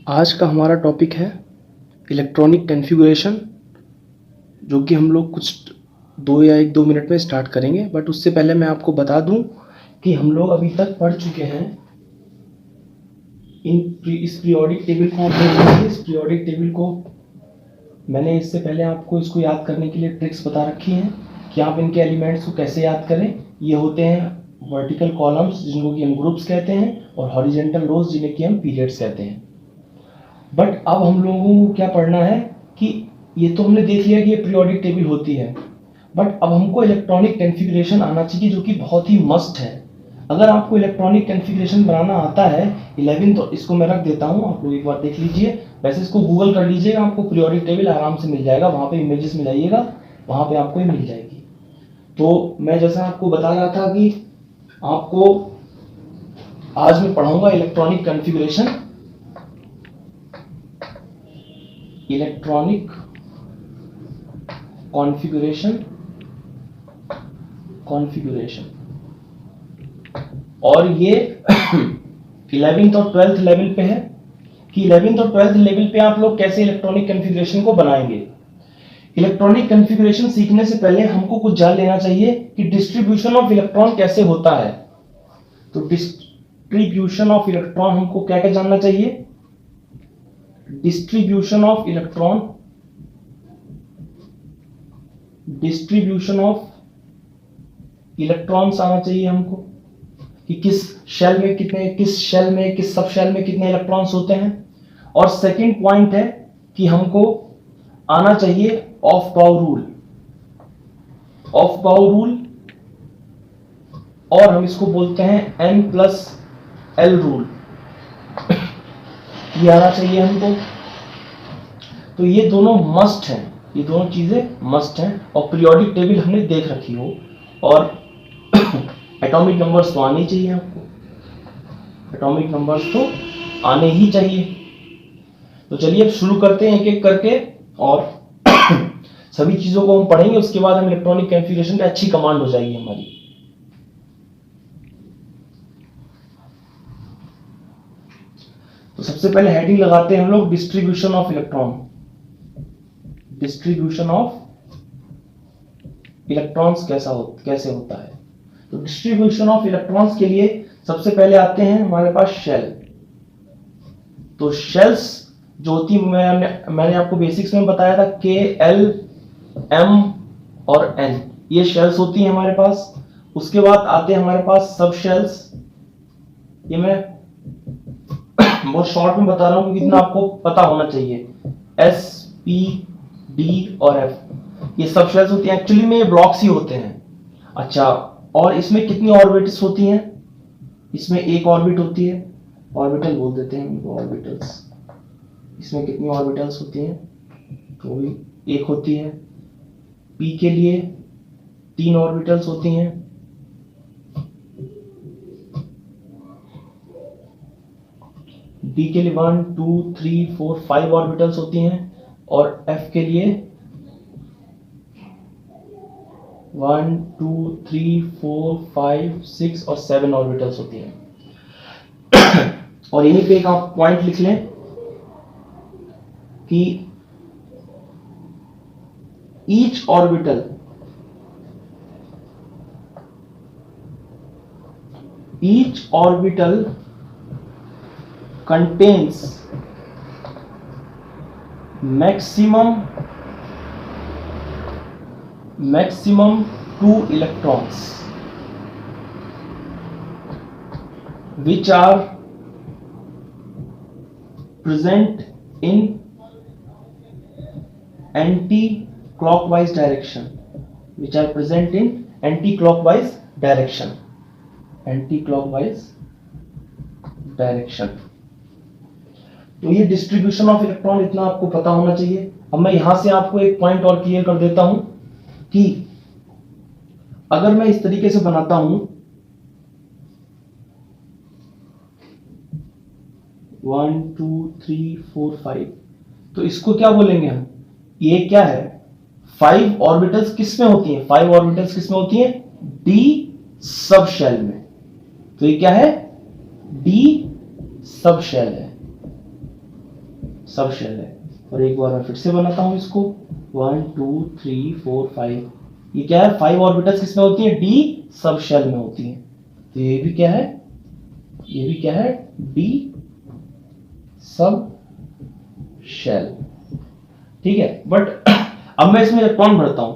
आज का हमारा टॉपिक है इलेक्ट्रॉनिक कॉन्फ़िगरेशन, जो कि हम लोग कुछ 1-2 मिनट में स्टार्ट करेंगे। बट उससे पहले मैं आपको बता दूं कि हम लोग अभी तक पढ़ चुके हैं इस पीरियोडिक टेबल को। आप देख लीजिए, इस पीरियोडिक टेबल को मैंने इससे पहले आपको इसको याद करने के लिए ट्रिक्स बता रखी हैं कि आप इनके एलिमेंट्स को कैसे याद करें। ये होते हैं वर्टिकल कॉलम्स, जिनको कि हम ग्रुप्स कहते हैं, और हॉरिजॉन्टल रोज, जिन्हें कि हम पीरियड्स कहते हैं। बट अब हम लोगों को क्या पढ़ना है कि ये तो हमने देख लिया कि ये पीरियोडिक टेबल होती है, बट अब हमको इलेक्ट्रॉनिक कॉन्फ़िगरेशन आना चाहिए, जो कि बहुत ही मस्ट है। अगर आपको इलेक्ट्रॉनिक कॉन्फ़िगरेशन बनाना आता है 11, तो इसको मैं रख देता हूँ, आप लोग एक बार देख लीजिए। वैसे इसको गूगल कर लीजिएगा, आपको पीरियोडिक टेबल आराम से मिल जाएगा, वहाँ पे इमेजेस मिलाइएगा, वहाँ पे आपको मिल जाएगी। तो मैं जैसा आपको बता रहा था कि आपको आज मैं पढ़ाऊंगा इलेक्ट्रॉनिक कॉन्फ़िगरेशन। इलेक्ट्रॉनिक कॉन्फ़िगरेशन और ये 11th और 12th लेवल पे है कि 11th और 12th लेवल पे आप लोग कैसे इलेक्ट्रॉनिक कॉन्फ़िगरेशन को बनाएंगे। इलेक्ट्रॉनिक कॉन्फ़िगरेशन सीखने से पहले हमको कुछ जान लेना चाहिए कि डिस्ट्रीब्यूशन ऑफ इलेक्ट्रॉन कैसे होता है। तो डिस्ट्रीब्यूशन ऑफ इलेक्ट्रॉन हमको क्या क्या जानना चाहिए। डिस्ट्रीब्यूशन ऑफ इलेक्ट्रॉन्स आना चाहिए हमको कि किस शेल में किस सब शेल में कितने इलेक्ट्रॉन्स होते हैं। और सेकंड पॉइंट है कि हमको आना चाहिए ऑफ बाउ रूल, और हम इसको बोलते हैं N+L रूल। ये आना चाहिए हमको। तो ये दोनों मस्ट हैं, ये दोनों चीजें मस्ट हैं। और पीरियोडिक टेबल हमने देख रखी हो, और एटॉमिक नंबर्स तो आने ही चाहिए आपको, एटॉमिक नंबर्स तो आने ही चाहिए। तो चलिए अब शुरू करते हैं एक एक करके, और सभी चीजों को हम पढ़ेंगे। उसके बाद हम इलेक्ट्रॉनिक कॉन्फ़िगरेशन पे अच्छी कमांड हो जाएगी हमारी। तो सबसे पहले हेडिंग लगाते हैं हम लोग डिस्ट्रीब्यूशन ऑफ इलेक्ट्रॉन्स कैसे होता है। तो डिस्ट्रीब्यूशन ऑफ इलेक्ट्रॉन्स के लिए सबसे पहले आते हैं हमारे पास शेल। तो शेल्स जो होती है, मैंने आपको बेसिक्स में बताया था, K, L, M और N, ये शेल्स होती हैं हमारे पास। उसके बाद आते हैं हमारे पास सब शेल्स। ये मैं बहुत शॉर्ट में बता रहा हूं क्योंकि इतना आपको पता होना चाहिए। S, P, D और F, ये सब शेल्स होती हैं। एक्चुअली में ये ब्लॉक्स ही होते हैं। अच्छा, और इसमें कितनी ऑर्बिटल्स होती हैं। इसमें एक ऑर्बिट होती है, ऑर्बिटल बोल देते हैं इनको, ऑर्बिटल्स। इसमें कितनी ऑर्बिटल्स होती हैं, तो भी एक होती है। P के लिए 3 ऑर्बिटल्स होती हैं। D के लिए 1, 2, 3, 4, 5 ऑर्बिटल्स होती हैं। और F के लिए 1, 2, 3, 4, 5, 6 और 7 ऑर्बिटल्स होती हैं। और यहीं पे एक आप पॉइंट लिख लें कि each orbital contains maximum 2 electrons which are present in anti-clockwise direction। तो ये डिस्ट्रीब्यूशन ऑफ इलेक्ट्रॉन, इतना आपको पता होना चाहिए। अब मैं यहां से आपको एक पॉइंट और क्लियर कर देता हूं कि अगर मैं इस तरीके से बनाता हूं 1, 2, 3, 4, 5, तो इसको क्या बोलेंगे हम, ये क्या है, 5 ऑर्बिटल्स किस में होती हैं, 5 ऑर्बिटल्स किस में होती हैं, डी सब शेल में। तो ये क्या है, डी सब शेल है। सब शेल है। और एक बार मैं फिर से बनाता हूं इसको, 1 2 3 4 5। ये क्या है, 5 ऑर्बिटल्स किसमें होती है, डी सब शेल में होती है। तो ये भी क्या है, ये भी क्या है, डी सब शेल। ठीक है, बट अब मैं इसमें इलेक्ट्रॉन भरता हूं,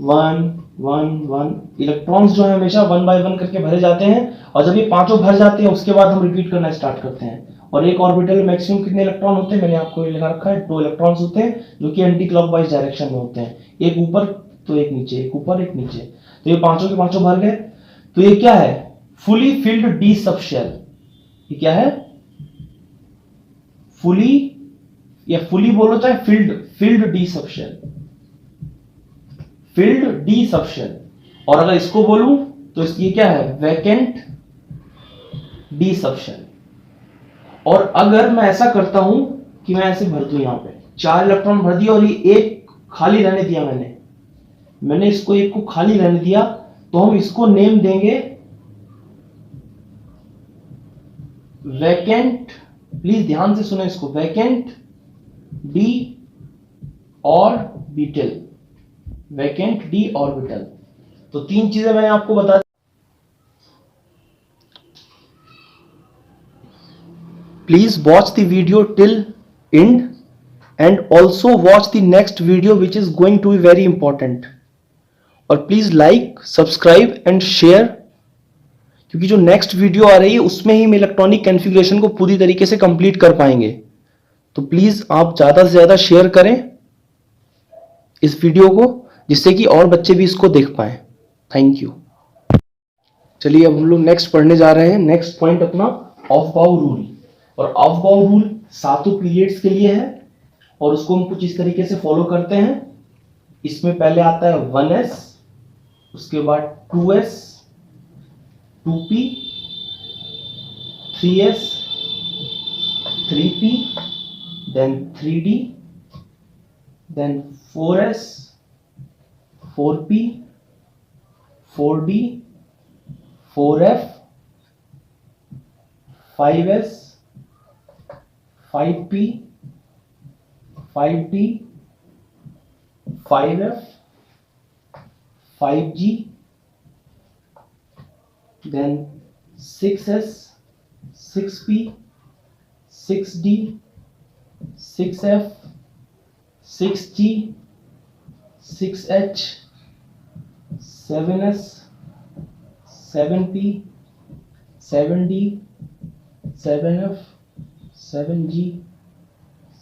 1 1 1। इलेक्ट्रॉन्स जो है हमेशा 1 बाय 1 करके भरे जाते हैं, और जब ये पांचों भर जाते हैं उसके बाद हम रिपीट करना स्टार्ट करते हैं। और एक ऑर्बिटल में मैक्सिमम कितने इलेक्ट्रॉन होते हैं, मैंने आपको लिखा रखा है, 2 इलेक्ट्रॉन्स होते हैं जो कि एंटी क्लॉकवाइज डायरेक्शन में होते हैं, एक ऊपर तो एक नीचे, एक ऊपर एक नीचे। तो ये पांचों के पांचों भर गए। तो ये क्या है, fully filled d sub shell. ये क्या है, फुली, या फुली बोलो चाहे filled, filled d sub shell, filled d sub shell. और अगर इसको बोलूं तो ये क्या है, वैकेंट डी सब शेल। और अगर मैं ऐसा करता हूं कि मैं ऐसे भर दूं, यहां पे 4 इलेक्ट्रॉन भर दिया और ये एक खाली रहने दिया, मैंने इसको एक को खाली रहने दिया, तो हम इसको नेम देंगे वैकेंट। प्लीज ध्यान से सुनो इसको, vacant D orbital, vacant D orbital. तो 3 चीजें मैंने आपको बता दी। Please watch the video till end and also watch the next video which is going to be very important. और please like, subscribe and share, क्योंकि जो नेक्स्ट वीडियो आ रही है उसमें ही हम इलेक्ट्रॉनिक कॉन्फ़िगरेशन को पूरी तरीके से कंप्लीट कर पाएंगे। तो प्लीज आप ज्यादा से ज्यादा शेयर करें इस वीडियो को, जिससे कि और बच्चे भी इसको देख पाए। Thank you. चलिए अब हम लोग नेक्स्ट पढ़ने जा रहे हैं। नेक्स्ट पॉइंट अपना ऑफ-बाउ रूल। और ऑफ-बाउ रूल 7 पीरियड्स के लिए है, और उसको हम कुछ इस तरीके से फॉलो करते हैं। इसमें पहले आता है 1s, उसके बाद 2s, 2p, 3s, 3p, then 3d, then 4s, 4p, 4d, 4f, 5s, 5p, 5d, 5f, 5g, then 6s, 6p, 6d, 6f, 6g, 6h, 7s, 7p, 7d, 7f, 7g,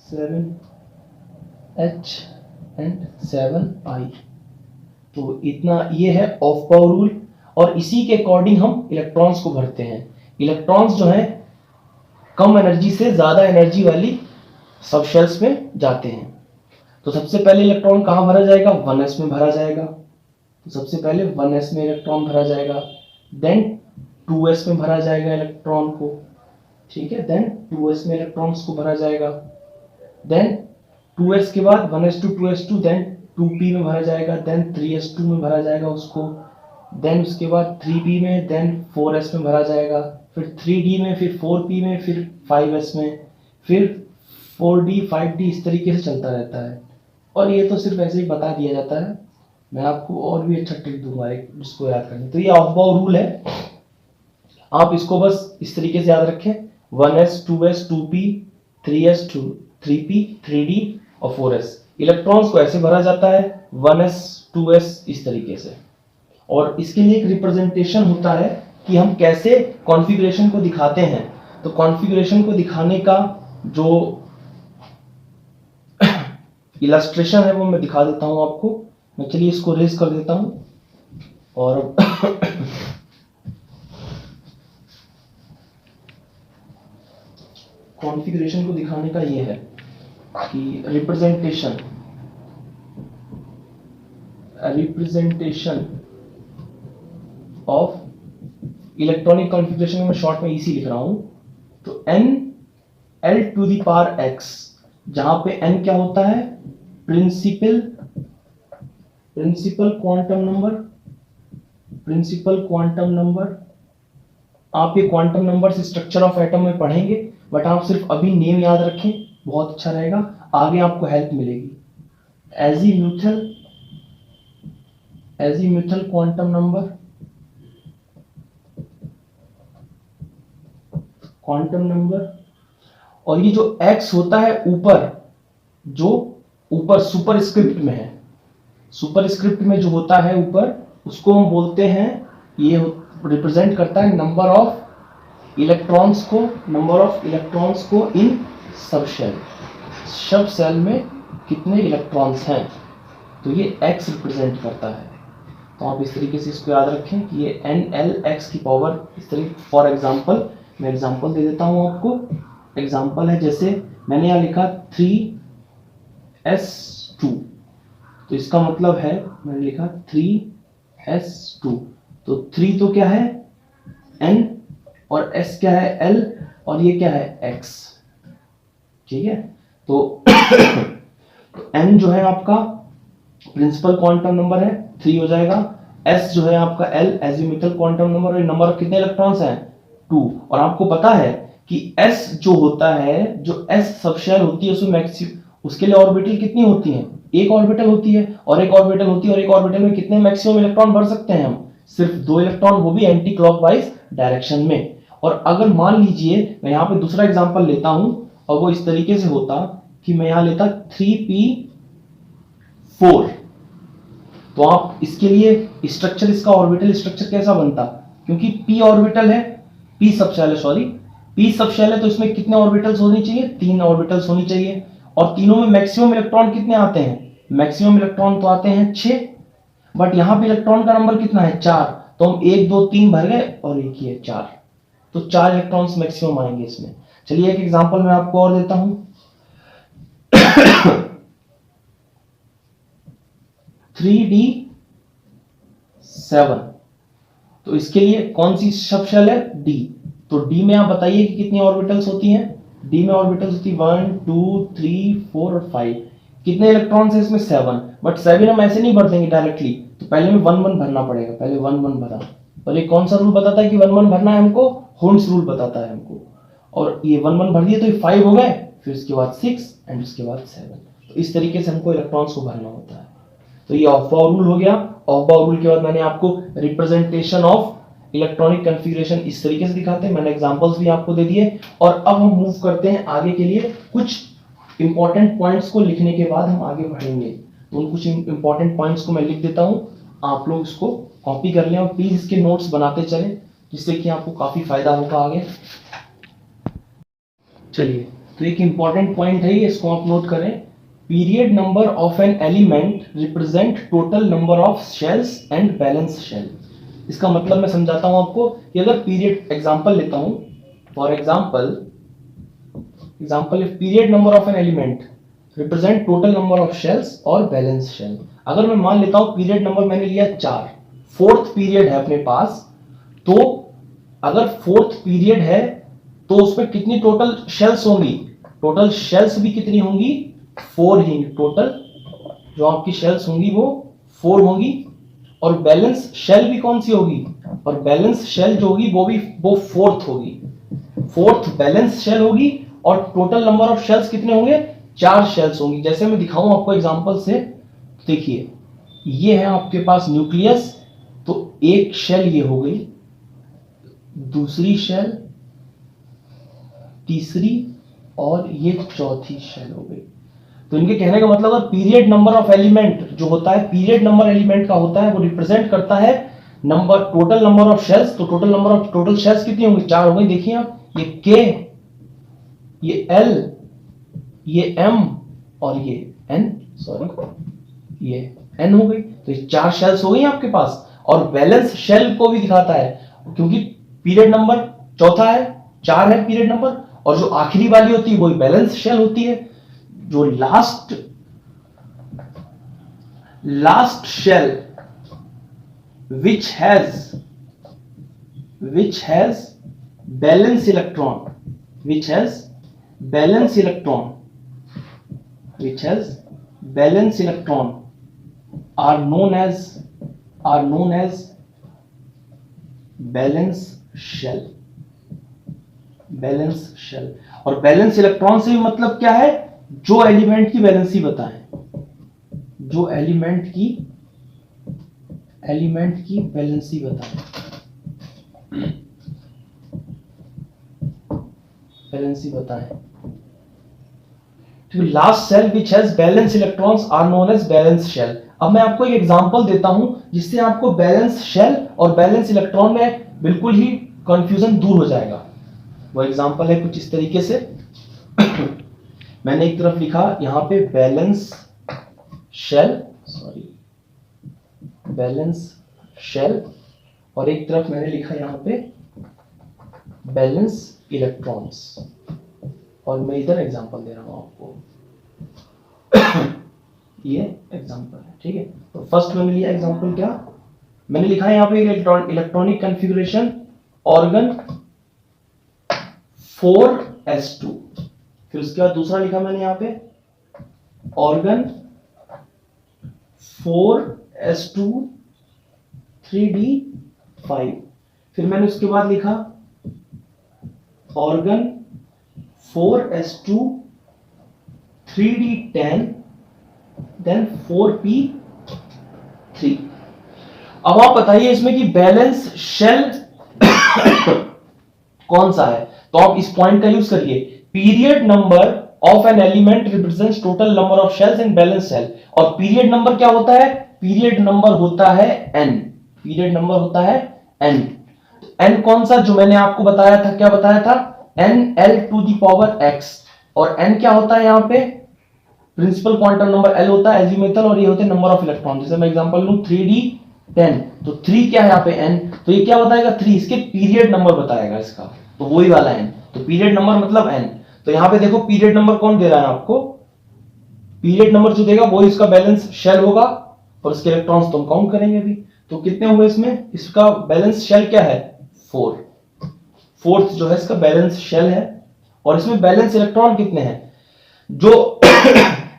7h and 7i। तो इतना ये है ऑफ-बाउ rule, और इसी के according हम electrons को भरते हैं। इलेक्ट्रॉन्स जो हैं कम एनर्जी से ज्यादा एनर्जी वाली सब शेल्स में जाते हैं। तो सबसे पहले इलेक्ट्रॉन कहां भरा जाएगा, 1s में भरा जाएगा। तो सबसे पहले 1s में इलेक्ट्रॉन भरा जाएगा, देन 2s में भरा जाएगा इलेक्ट्रॉन को, ठीक है, देन 2s में इलेक्ट्रॉन्स को भरा जाएगा, देन 2s के बाद 1s2 2s2, देन 2p में भरा जाएगा, देन 3s2 में भरा जाएगा उसको, देन उसके बाद 3p में, देन 4s में भरा जाएगा, फिर 3d में, फिर 4p में, फिर 5s में, फिर 4d 5d, इस तरीके से चलता रहता है। और ये तो सिर्फ ऐसे ही बता दिया जाता है, मैं आपको और भी अच्छा ट्रिक दूंगा एक जिसको याद करने। तो ये ऑफ-बाउ रूल है, आप इसको बस इस तरीके से याद रखें, 1s 2s 2p 3s 3p 3d और 4s। इलेक्ट्रॉन्स को ऐसे भरा जाता है, 1s 2s इस तरीके से। और इसके लिए एक रिप्रेजेंटेशन होता है कि हम कैसे कॉन्फ़िगरेशन को दिखाते हैं। तो कॉन्फ़िगरेशन को दिखाने का जो इलस्ट्रेशन है वो मैं दिखा देता हूं आपको। मैं चलिए इसको रेज कर देता हूं, और कॉन्फ़िगरेशन को दिखाने का ये है कि रिप्रेजेंटेशन ऑफ इलेक्ट्रॉनिक कॉन्फ़िगरेशन में मैं शॉर्ट में इसी लिख रहा हूं। तो n l to the power x, जहां पे n क्या होता है, प्रिंसिपल क्वांटम नंबर। आप ये क्वांटम नंबर से स्ट्रक्चर ऑफ एटम में पढ़ेंगे, बट आप सिर्फ अभी नेम याद रखें। बहुत अच्छा रहेगा, आगे आपको हेल्प मिलेगी। एजीम्यूथल क्वांटम नंबर, और ये जो x होता है ऊपर, जो ऊपर सुपरस्क्रिप्ट में है, सुपरस्क्रिप्ट में जो होता है ऊपर, उसको हम बोलते हैं, ये रिप्रेजेंट करता है नंबर ऑफ इलेक्ट्रॉन्स को इन सब शेल, सब सेल में कितने इलेक्ट्रॉन्स हैं, तो ये x रिप्रेजेंट करता है। तो आप इस तरीके से इसको याद रखें कि ये NLX की पावर इस तरीके। फॉर एग्जांपल, मैं एग्जांपल दे देता हूं आपको। एग्जांपल है, जैसे मैंने यहाँ लिखा 3s2, तो इसका मतलब है मैंने लिखा 3s2, तो 3 तो क्या है n, और s क्या है l, और ये क्या है x, ठीक है। तो n जो है आपका प्रिंसिपल क्वांटम नंबर है, 3 हो जाएगा। s जो है आपका l एजीम्यूथल क्वांटम नंबर, और नंबर ऑफ कितने इलेक्ट्रॉन्स हैं 2। और आपको पता है कि s जो होता है, जो s सबशेल होती है उसमें मैक्सिमम, उसके लिए ऑर्बिटल कितनी होती है, एक ऑर्बिटल होती है, और एक ऑर्बिटल होती है, और एक ऑर्बिटल में कितने मैक्सिमम इलेक्ट्रॉन भर सकते हैं हम, सिर्फ 2 इलेक्ट्रॉन, वो भी एंटी क्लॉकवाइज डायरेक्शन में। और अगर मान लीजिए मैं यहाँ पे दूसरा एग्जांपल लेता हूं, और वो इस तरीके से होता कि मैं यहां लेता 3p4, तो आप इसके लिए स्ट्रक्चर, इसका ऑर्बिटल स्ट्रक्चर कैसा बनता, क्योंकि p ऑर्बिटल है, p सबशेल है, सॉरी p सबशेल है, तो इसमें कितने ऑर्बिटल्स होनी चाहिए, 3 ऑर्बिटल्स होनी चाहिए। और तीनों में मैक्सिमम इलेक्ट्रॉन कितने आते हैं, मैक्सिमम इलेक्ट्रॉन तो आते हैं 6, बट यहां पे इलेक्ट्रॉन का नंबर कितना है 4, तो हम 1 2 3 भर गए और एक ही है 4, तो 4 इलेक्ट्रॉन्स मैक्सिमम आएंगे इसमें। चलिए एक एग्जांपल मैं आपको और देता हूं 3d7, तो इसके लिए कौन सी सबशेल है, d, तो d में आप बताइए कि कितनी ऑर्बिटल्स होती हैं, d में ऑर्बिटल्स होती है 1 2 3 4 और 5, कितने इलेक्ट्रॉन्स है इसमें 7, बट 7 हम ऐसे नहीं भर देंगे डायरेक्टली, तो पहले में 1 1 भरना पड़ेगा, पहले 1 1 भरा, और ये कौन सा रूल बताता है कि 1 1 भरना है हमको, हुंड्स रूल बताता है हमको, और ये 1 1 भर दिए तो ये 5 हो गए, फिर उसके बाद 6 एंड उसके बाद 7, तो इस तरीके से हमको इलेक्ट्रॉन्स को भरना होता है। तो ये ऑफ बाउंड रूल हो गया। ऑफ बाउंड रूल के बाद मैंने आपको रिप्रेजेंटेशन ऑफ इलेक्ट्रॉनिक कन्फिगरेशन इस तरीके से दिखाते हैं, मैंने एग्जांपल्स भी आपको दे दिए। और अब हम मूव करते हैं आगे के लिए, कुछ इंपॉर्टेंट पॉइंट्स को लिखने के बाद हम आगे बढ़ेंगे। तो उन कुछ इंपॉर्टेंट पॉइंट्स को मैं लिख देता हूं, आप लोग इसको कॉपी कर लें और प्लीज इसके नोट्स बनाते चलें, जिससे कि आपको काफी फायदा होगा आगे। चलिए, तो एक इंपॉर्टेंट पॉइंट है ये, इसको आप नोट करें। Period number of an element represent total number of shells and balance shell. इसका मतलब मैं समझाता हूं आपको कि अगर पीरियड, एग्जांपल लेता हूं, for example if period number of an element represent total number of shells और बैलेंस शेल। अगर मैं मान लेता हूं पीरियड नंबर मैंने लिया 4, फोर्थ पीरियड है अपने पास, तो अगर फोर्थ पीरियड है तो उसमें कितनी टोटल शेल्स होंगी, टोटल शेल्स भी कितनी होंगी 4 ही, टोटल जो आपकी शेल्स होंगी वो 4 होंगी। और बैलेंस शेल भी कौन सी होगी, और बैलेंस शेल जो होगी वो फोर्थ होगी, फोर्थ बैलेंस शेल होगी। और टोटल नंबर ऑफ शेल्स कितने होंगे, 4 शेल्स होंगी। जैसे मैं दिखाऊं आपको एग्जांपल से, देखिए ये है आपके पास न्यूक्लियस, तो एक शेल ये हो गई, दूसरी शेल, तीसरी, और ये चौथी शेल हो गई। तो इनके कहने का मतलब है पीरियड नंबर ऑफ एलिमेंट जो होता है, पीरियड नंबर एलिमेंट का होता है, वो रिप्रेजेंट करता है number, total number of shells. तो total number of total shells कितनी होंगी, 4 हो गई। देखिए आप, ये K, ये L, ये M, और ये N, सॉरी ये N हो गई। तो ये 4 शेल्स हो गई आपके पास। और बैलेंस शेल को भी दिखाता है, क्योंकि पीरियड नंबर चौथा है, 4 है पीरियड नंबर, और जो आखिरी वाली होती है वही बैलेंस शेल होती है। जो last shell which has balance electron, are known as balance shell, balance shell. और बैलेंस इलेक्ट्रॉन से मतलब क्या है, जो एलिमेंट की वैलेंसी बताएं, जो एलिमेंट की वैलेंसी बताएं, वैलेंसी बताएं। Last sell which has balance electrons are known as balance shell. अब मैं आपको एक एग्जांपल देता हूं जिससे आपको बैलेंस शेल और बैलेंस इलेक्ट्रॉन में बिल्कुल ही कंफ्यूजन दूर हो जाएगा। वो एग्जांपल है कुछ इस तरीके से। मैंने एक तरफ लिखा यहां पे बैलेंस शेल, बैलेंस शेल, और एक तरफ मैंने लिखा यहां पे बैलेंस इलेक्ट्रॉन्स, और मैं इधर एग्जांपल दे रहा हूं आपको। ये एग्जांपल है, ठीक है। तो फर्स्ट मैंने लिया एग्जांपल, क्या मैंने लिखा है यहां पे, इलेक्ट्रॉनिक कॉन्फ़िगरेशन ऑर्गन 4s2। फिर उसके बाद दूसरा लिखा मैंने यहां पे ऑर्गन 4s2 3d5। फिर मैंने उसके बाद लिखा organ 4s2 3d10 then 4p3। अब आप बताइए इसमें कि बैलेंस शेल कौन सा है, तो आप इस पॉइंट का यूज करिए। Period number of an element represents total number of shells in balance shell. और पीरियड नंबर क्या होता है, पीरियड नंबर होता है n, पीरियड नंबर होता है n। n कौन सा, जो मैंने आपको बताया था, क्या बताया था, nl⁻x। और n क्या होता है यहां पे, प्रिंसिपल क्वांटम नंबर l होता है एजीमुथल, और ये होते हैं नंबर ऑफ इलेक्ट्रॉन। जैसे मैं एग्जांपल लूं 3d10, तो 3 क्या है यहाँ पे n, तो ये क्या बताएगा 3, इसके पीरियड नंबर बताएगा इसका, तो वही वाला n। तो पीरियड नंबर मतलब n। तो यहाँ पे देखो पीरियड नंबर कौन दे रहा है आपको, पीरियड नंबर जो देगा वो इसका बैलेंस शेल होगा, और उसके इलेक्ट्रॉन्स तो हम काउंट करेंगे अभी। तो कितने हुए इसमें, इसका बैलेंस शेल क्या है 4, फोर्थ जो है इसका बैलेंस शेल है। और इसमें बैलेंस इलेक्ट्रॉन कितने हैं, जो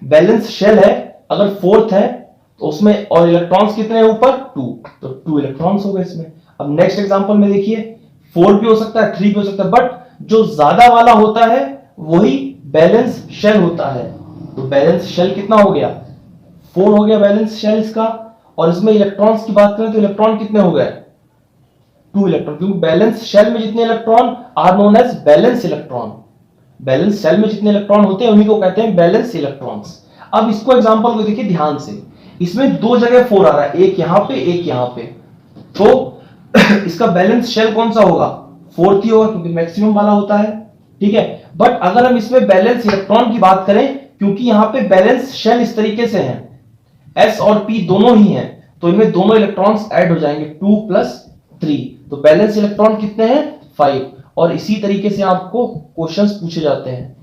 बैलेंस शेल है अगर फोर्थ है तो उसमें, और इलेक्ट्रॉन्स कितने हैं ऊपर 2, तो 2 इलेक्ट्रॉन्स हो गए इसमें। अब नेक्स्ट एग्जांपल में देखिए 4 भी हो सकता है, 3 भी हो सकता है, बट जो ज्यादा वाला होता है वही बैलेंस शेल होता है। तो बैलेंस शेल कितना हो गया, 4 हो गया बैलेंस शेल इसका। और इसमें इलेक्ट्रॉन्स की बात करें तो इलेक्ट्रॉन कितने हो गए, 2 इलेक्ट्रॉन, क्योंकि बैलेंस शेल में जितने electron are known as balance electron. Balance shell में जितने इलेक्ट्रॉन होते हैं उन्हीं को कहते हैं बैलेंस इलेक्ट्रॉन्स। अब इसको एग्जांपल को देखिए ध्यान से, इसमें 2 जगह 4 आ रहा है, एक यहां पे एक यहां पे, तो इसका बैलेंस शेल कौन सा होगा, 4th ही होगा, क्योंकि मैक्सिमम वाला होता है, ठीक है। बट अगर हम इसमें बैलेंस इलेक्ट्रॉन की बात करें, क्योंकि यहां पे बैलेंस शेल इस तरीके से है, s और p दोनों ही हैं, तो इनमें दोनों इलेक्ट्रॉन्स ऐड हो जाएंगे 2 + 3, तो बैलेंस इलेक्ट्रॉन कितने हैं 5। और इसी तरीके से आपको क्वेश्चंस पूछे जाते हैं,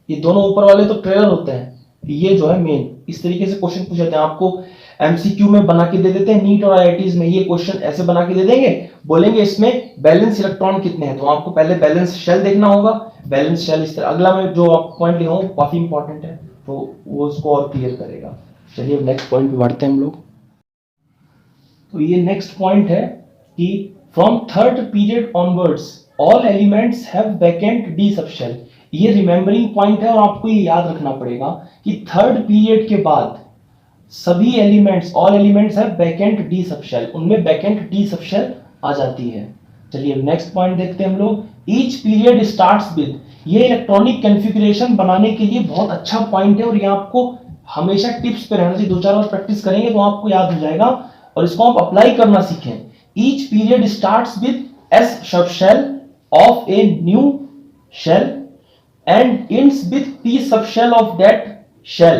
ये दोनों ऊपर वाले तो ट्रेलर होते हैं, ये जो है मेन, इस तरीके से क्वेश्चन पूछे जाते हैं। आपको एमसीक्यू में बना के दे देते हैं, नीट और आईआईटीज में ये क्वेश्चन ऐसे बना के दे देंगे, बोलेंगे इसमें बैलेंस इलेक्ट्रॉन कितने हैं, तो आपको पहले बैलेंस शेल देखना होगा। बैलेंस शेल इस तरह, अगला मैं जो पॉइंट लिखा हूं काफी इंपॉर्टेंट है, तो वो उसको और क्लियर करेगा। चलिए अब नेक्स्ट पॉइंट पे बढ़ते हैं हम लोग। तो ये नेक्स्ट पॉइंट है कि from third period onwards all elements have vacant D subshell. ये रिमेंबरिंग पॉइंट है और आपको ये याद रखना पड़ेगा कि थर्ड पीरियड के बाद सभी elements, all elements have vacant D subshell, उनमें वैकेंट डी सबशेल आ जाती है। चलिए नेक्स्ट पॉइंट देखते हैं हम लोग। ईच पीरियड स्टार्ट्स विद, ये इलेक्ट्रॉनिक कॉन्फ़िगरेशन बनाने के लिए बहुत अच्छा पॉइंट है, और ये आपको हमेशा टिप्स पे रहना चाहिए, 2-4 बार प्रैक्टिस करेंगे तो आपको याद हो जाएगा, और इसको आप अप्लाई करना सीखें। Each period starts with s subshell of a new shell and ends with p subshell of that shell,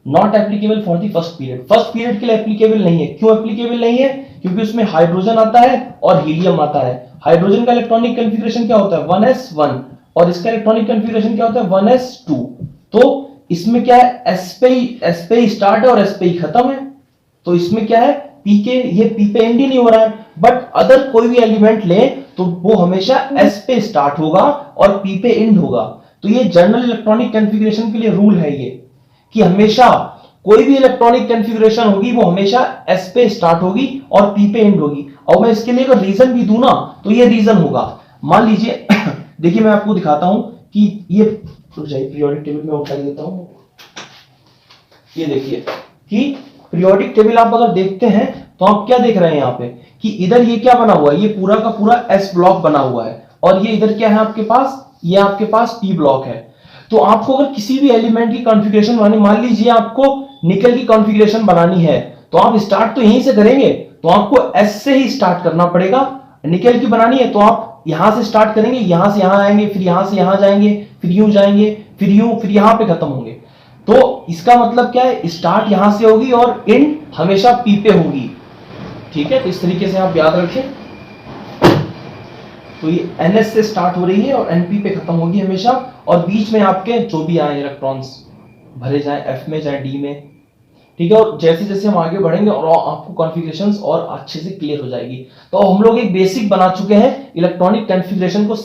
not applicable for the first period। First period के लिए एप्लीकेबल नहीं है। क्यों एप्लीकेबल नहीं है, क्योंकि उसमें हाइड्रोजन आता है और हीलियम आता है। हाइड्रोजन का इलेक्ट्रॉनिक कॉन्फ़िगरेशन क्या होता है 1s1, और इसका इलेक्ट्रॉनिक कॉन्फ़िगरेशन क्या होता है 1s2। तो इसमें क्या है, s पे ही स्टार्ट है और s पे ही खत्म है, तो इसमें क्या है p के, ये p पे एंड ही नहीं हो रहा है। बट अदर कोई भी एलिमेंट ले तो वो हमेशा s पे स्टार्ट होगा और p पे एंड होगा। तो ये जनरल इलेक्ट्रॉनिक कॉन्फ़िगरेशन के लिए रूल है ये, कि हमेशा कोई भी इलेक्ट्रॉनिक कॉन्फ़िगरेशन होगी वो हमेशा s पे स्टार्ट होगी और p पे एंड होगी। और मैं इसके लिए अगर रीजन भी दूं ना तो ये रीजन होगा, मान लीजिए देखिए मैं आपको दिखाता हूं कि ये पीरियोडिक टेबल में उठा देता हूं। ये देखिए कि पीरियोडिक टेबल आप अगर देखते हैं तो आप क्या देख रहे हैं यहाँ पे कि इधर ये क्या बना हुआ है, ये पूरा का पूरा एस ब्लॉक बना हुआ है, और ये इधर क्या है आपके पास, ये आपके पास पी ब्लॉक है। तो आपको अगर किसी भी एलिमेंट की कॉन्फ़िगरेशन बनानी, मान लीजिए आपको निकल की कॉन्फ़िगरेशन बनानी है, तो आप स्टार्ट तो यहीं से करेंगे, तो आपको एस से ही स्टार्ट करना पड़ेगा। निकल की बनानी है तो आप यहां से स्टार्ट करेंगे, यहां से यहां आएंगे, फिर यहां से यहां जाएंगे, फिर यूं जाएंगे, फिर यूं, फिर यहां पे खत्म होंगे। तो इसका मतलब क्या है, स्टार्ट यहां से होगी और एंड हमेशा पी पे होगी। ठीक है, तो इस तरीके से आप याद रखें। तो ये NS से स्टार्ट हो रही है और NP पे खत्म होगी हमेशा, और बीच में आपके जो भी आए इलेक्ट्रॉन्स भरे जाएं, F में जाए D में। ठीक है, और जैसे जैसे हम आगे बढ़ेंगे और आपको कॉन्फ़िगरेशंस और अच्छे से क्लियर हो जाएगी। तो हम लोग एक बेसिक बना चुके हैं इलेक्ट्रॉनिक कॉन्फ़िगरेशन को